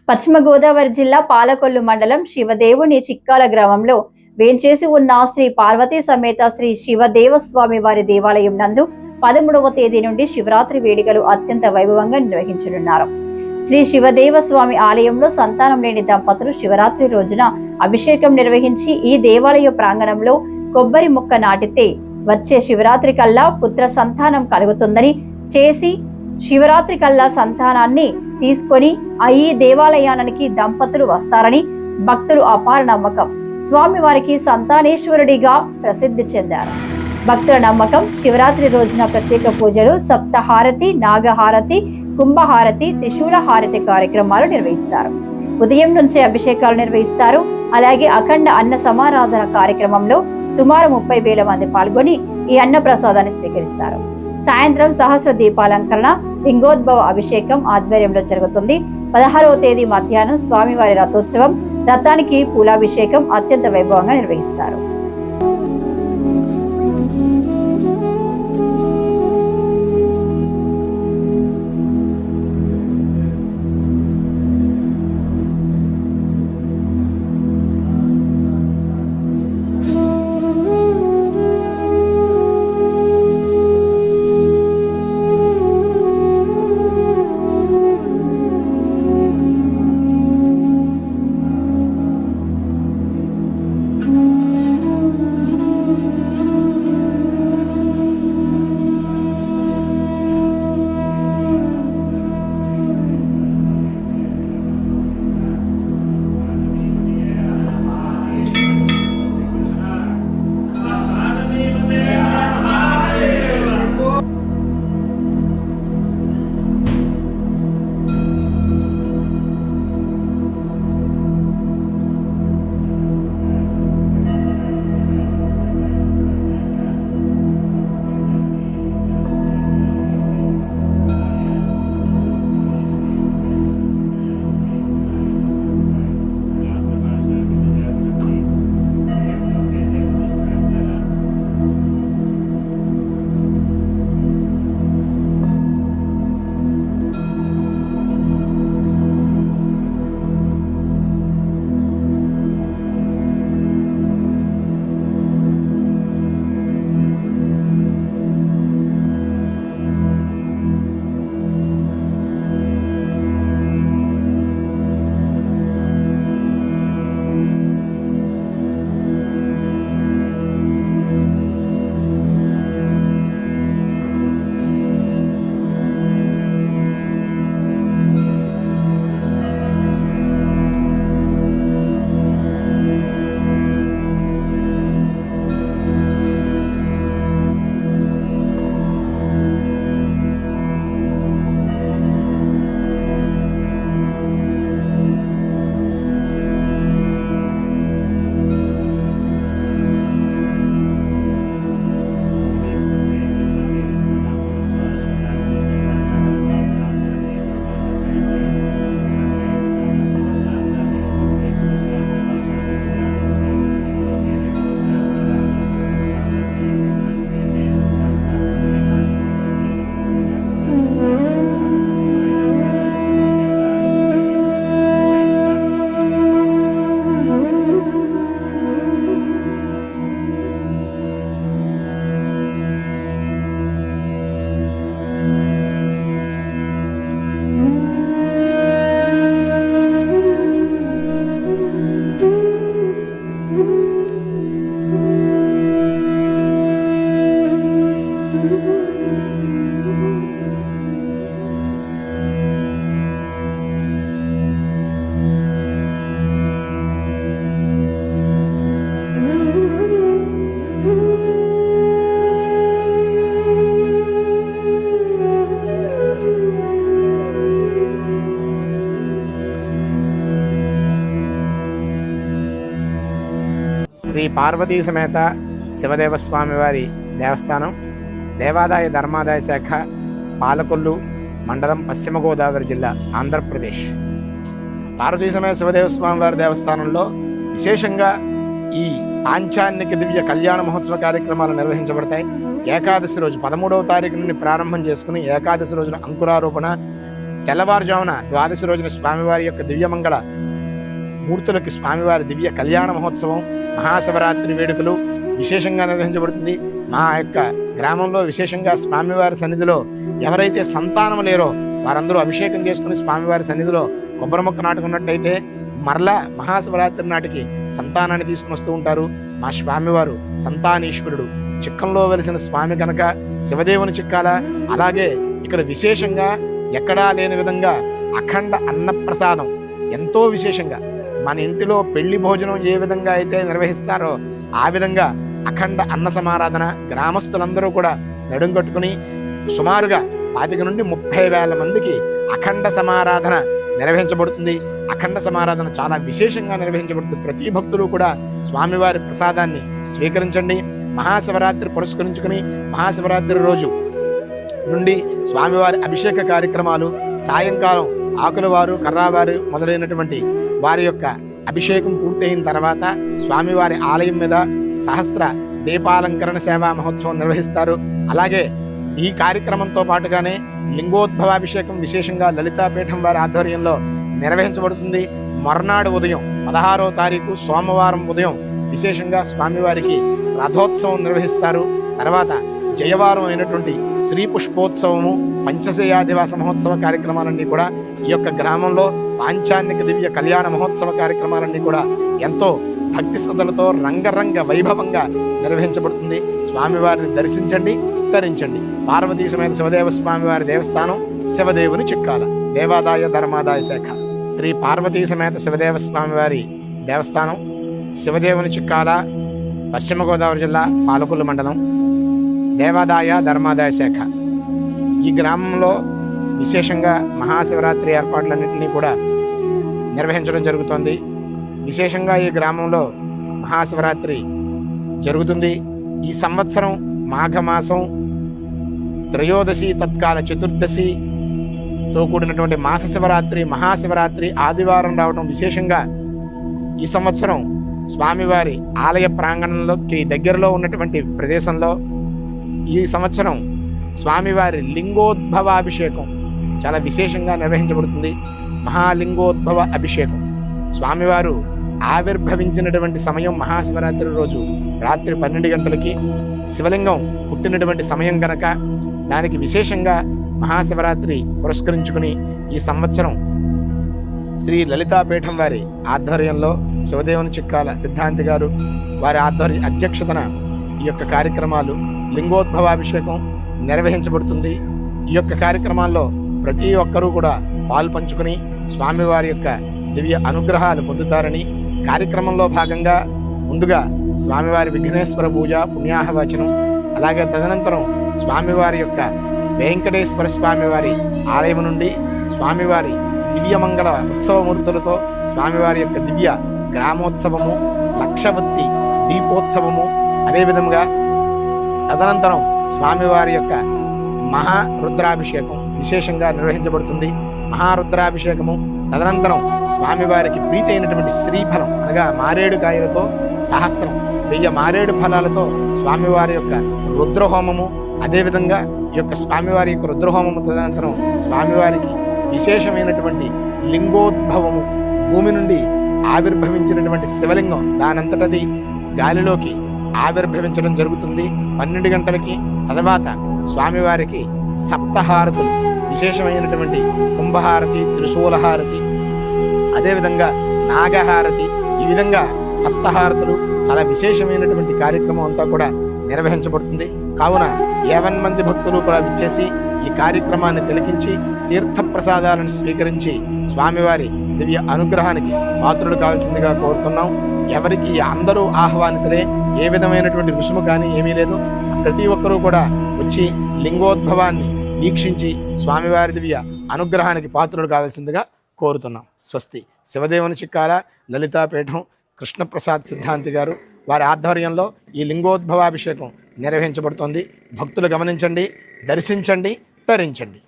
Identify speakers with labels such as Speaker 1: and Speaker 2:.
Speaker 1: పశ్చిమ గోదావరి జిల్లా పాలకొల్లు మండలం శివదేవుని చిక్కాల గ్రామంలో వేంచేసి ఉన్న శ్రీ పార్వతీ సమేత శ్రీ శివదేవస్వామి వారి దేవాలయం నందు 13వ తేదీ నుండి శివరాత్రి వేడుకలు అత్యంత వైభవంగా నిర్వహించనున్నారు. శ్రీ శివదేవస్వామి ఆలయంలో సంతానం లేని దంపతులు శివరాత్రి రోజున అభిషేకం నిర్వహించి ఈ దేవాలయ ప్రాంగణంలో కొబ్బరి ముక్క నాటితే వచ్చే శివరాత్రి కల్లా పుత్ర సంతానం కలుగుతుందని చేసి శివరాత్రి కల్లా సంతానాన్ని తీసుకొని ఈ దేవాలయానికి దంపతులు వస్తారని భక్తులు అపార నమ్మకం. స్వామివారికి సంతానేశ్వరుడిగా ప్రసిద్ధి చెందారు. భక్తుల నమ్మకం. శివరాత్రి రోజున ప్రత్యేక పూజలు, సప్తహారతి, నాగహారతి, కుంభహారతి, త్రిశూల హారతి కార్యక్రమాలు నిర్వహిస్తారు. ఉదయం నుంచే అభిషేకాలు నిర్వహిస్తారు. అలాగే అఖండ అన్న సమారాధన కార్యక్రమంలో సుమారు 30,000 మంది పాల్గొని ఈ అన్న ప్రసాదాన్ని స్వీకరిస్తారు. సాయంత్రం సహస్ర దీపాలంకరణ, లింగోద్భవ అభిషేకం ఆధ్వర్యంలో జరుగుతుంది. 16వ తేదీ మధ్యాహ్నం స్వామివారి రథోత్సవం, రథానికి పూలాభిషేకం అత్యంత వైభవంగా నిర్వహిస్తారు.
Speaker 2: శ్రీ పార్వతీ సమేత శివదేవస్వామి వారి దేవస్థానం దేవాదాయ ధర్మాదాయ శాఖ పాలకొల్లు మండలం పశ్చిమ గోదావరి జిల్లా ఆంధ్రప్రదేశ్. పార్వతీ సమేత శివదేవస్వామి వారి దేవస్థానంలో విశేషంగా ఈ పాంచాన్నిక దివ్య కళ్యాణ మహోత్సవ కార్యక్రమాలు నిర్వహించబడతాయి. ఏకాదశి రోజు 13వ తారీఖు నుండి ప్రారంభం చేసుకుని ఏకాదశి రోజున అంకురారోపణ, తెల్లవారుజామున ద్వాదశి రోజున స్వామివారి యొక్క దివ్యమంగళ మూర్తులకి స్వామివారి దివ్య కళ్యాణ మహోత్సవం, మహాశివరాత్రి వేడుకలు విశేషంగా నిర్వహించబడుతుంది. మా యొక్క గ్రామంలో విశేషంగా స్వామివారి సన్నిధిలో ఎవరైతే సంతానం లేరో వారందరూ అభిషేకం చేసుకుని స్వామివారి సన్నిధిలో కొబ్బరి మొక్క నాటుకున్నట్టయితే మరలా మహాశివరాత్రి నాటికి సంతానాన్ని తీసుకుని వస్తూ ఉంటారు. మా స్వామివారు సంతానీశ్వరుడు, చిక్కంలో వెలిసిన స్వామి కనుక శివదేవుని చిక్కాల. అలాగే ఇక్కడ విశేషంగా ఎక్కడా లేని విధంగా అఖండ అన్నప్రసాదం ఎంతో విశేషంగా మన ఇంటిలో పెళ్లి భోజనం ఏ విధంగా అయితే నిర్వహిస్తారో ఆ విధంగా అఖండ అన్న సమారాధన గ్రామస్తులందరూ కూడా నడుం కట్టుకుని సుమారుగా 25 నుండి 30,000 మందికి అఖండ సమారాధన నిర్వహించబడుతుంది. అఖండ సమారాధన చాలా విశేషంగా నిర్వహించబడుతుంది. ప్రతి భక్తులు కూడా స్వామివారి ప్రసాదాన్ని స్వీకరించండి. మహాశివరాత్రి పురస్కరించుకుని మహాశివరాత్రి రోజు నుండి స్వామివారి అభిషేక కార్యక్రమాలు, సాయంకాలం ఆకులవారు, కర్రావారు మొదలైనటువంటి వారి యొక్క అభిషేకం పూర్తయిన తర్వాత స్వామివారి ఆలయం మీద సహస్ర దీపాలంకరణ సేవా మహోత్సవం నిర్వహిస్తారు. అలాగే ఈ కార్యక్రమంతో పాటుగానే లింగోద్భవాభిషేకం విశేషంగా లలితాపీఠం వారి ఆధ్వర్యంలో నిర్వహించబడుతుంది. మర్నాడు ఉదయం 16వ తారీఖు సోమవారం ఉదయం విశేషంగా స్వామివారికి రథోత్సవం నిర్వహిస్తారు. తర్వాత జయవారం అయినటువంటి శ్రీ పుష్పోత్సవము, పంచశయాదివాస మహోత్సవ కార్యక్రమాలన్నీ కూడా ఈ యొక్క గ్రామంలో పాంచాన్నిక దివ్య కళ్యాణ మహోత్సవ కార్యక్రమాలన్నీ కూడా ఎంతో భక్తి శ్రద్ధలతో రంగరంగ వైభవంగా నిర్వహించబడుతుంది. స్వామివారిని దర్శించండి, తరించండి. పార్వతీ సమేత శివదేవ స్వామివారి దేవస్థానం, శివదేవుని చిక్కాల, దేవాదాయ ధర్మాదాయ శాఖ. శ్రీ పార్వతీ సమేత శివదేవ స్వామివారి దేవస్థానం, శివదేవుని చిక్కాల, పశ్చిమ గోదావరి జిల్లా, పాలకొల్లు మండలం, దేవాదాయ ధర్మాదాయ శాఖ. ఈ గ్రామంలో విశేషంగా మహాశివరాత్రి ఏర్పాట్లన్నింటినీ కూడా నిర్వహించడం జరుగుతోంది. విశేషంగా ఈ గ్రామంలో మహాశివరాత్రి జరుగుతుంది. ఈ సంవత్సరం మాఘమాసం త్రయోదశి తత్కాల చతుర్దశితో కూడినటువంటి మాస శివరాత్రి, మహాశివరాత్రి ఆదివారం రావడం విశేషంగా ఈ సంవత్సరం స్వామివారి ఆలయ ప్రాంగణంలోకి దగ్గరలో ఉన్నటువంటి ప్రదేశంలో ఈ సంవత్సరం స్వామివారి లింగోద్భవాభిషేకం చాలా విశేషంగా నిర్వహించబడుతుంది. మహాలింగోద్భవ అభిషేకం స్వామివారు ఆవిర్భవించినటువంటి సమయం మహాశివరాత్రి రోజు రాత్రి 12 గంటలకి శివలింగం పుట్టినటువంటి సమయం కనుక దానికి విశేషంగా మహాశివరాత్రి పురస్కరించుకుని ఈ సంవత్సరం శ్రీ లలితాపీఠం వారి ఆధ్వర్యంలో శివదేవుని చిక్కాల సిద్ధాంతి గారు వారి అధ్యక్షతన ఈ యొక్క కార్యక్రమాలు లింగోద్భవాభిషేకం నిర్వహించబడుతుంది. ఈ యొక్క కార్యక్రమాల్లో ప్రతి ఒక్కరూ కూడా పాలు పంచుకుని స్వామివారి యొక్క దివ్య అనుగ్రహాలు పొందుతారని, కార్యక్రమంలో భాగంగా ముందుగా స్వామివారి విఘ్నేశ్వర పూజ, పుణ్యాహవచనం, అలాగే తదనంతరం స్వామివారి యొక్క వెంకటేశ్వర స్వామివారి ఆలయం నుండి స్వామివారి దివ్యమంగళ ఉత్సవమూర్తులతో స్వామివారి యొక్క దివ్య గ్రామోత్సవము, లక్షవత్తి దీపోత్సవము, అదేవిధంగా తదనంతరం స్వామివారి యొక్క మహారుద్రాభిషేకం విశేషంగా నిర్వహించబడుతుంది. మహారుద్రాభిషేకము తదనంతరం స్వామివారికి ప్రీతి అయినటువంటి శ్రీఫలం అనగా మారేడు కాయలతో సహస్రం 1000 మారేడు ఫలాలతో స్వామివారి యొక్క రుద్రహోమము, అదేవిధంగా ఈ యొక్క స్వామివారి యొక్క రుద్రహోమము తదనంతరం స్వామివారికి విశేషమైనటువంటి లింగోద్భవము, భూమి నుండి ఆవిర్భవించినటువంటి శివలింగం దానంతటది గాలిలోకి ఆవిర్భవించడం జరుగుతుంది 12 గంటలకి. తర్వాత స్వామివారికి సప్తహారతులు విశేషమైనటువంటి కుంభహారతి, త్రిశూలహారతి, అదేవిధంగా నాగహారతి, ఈ విధంగా సప్తహారతులు చాలా విశేషమైనటువంటి కార్యక్రమం అంతా కూడా నిర్వహించబడుతుంది. కావున 50 మంది భక్తులు కూడా విచ్చేసి ఈ కార్యక్రమాన్ని తిలకించి తీర్థప్రసాదాలను స్వీకరించి స్వామివారి దివ్య అనుగ్రహానికి పాత్రులు కావాల్సిందిగా కోరుతున్నాం. ఎవరికి అందరూ ఆహ్వానితులే, ఏ విధమైనటువంటి రుసుము కానీ ఏమీ లేదు. ప్రతి ఒక్కరూ కూడా వచ్చి లింగోద్భవాన్ని వీక్షించి స్వామివారి దివ్య అనుగ్రహానికి పాత్రులు కావాల్సిందిగా కోరుతున్నాం. స్వస్తి. శివదేవుని చిక్కాల లలితాపీఠం కృష్ణప్రసాద్ సిద్ధాంతి గారు వారి ఆధ్వర్యంలో ఈ లింగోద్భవాభిషేకం నిర్వహించబడుతోంది. భక్తులు గమనించండి, దర్శించండి, తరించండి.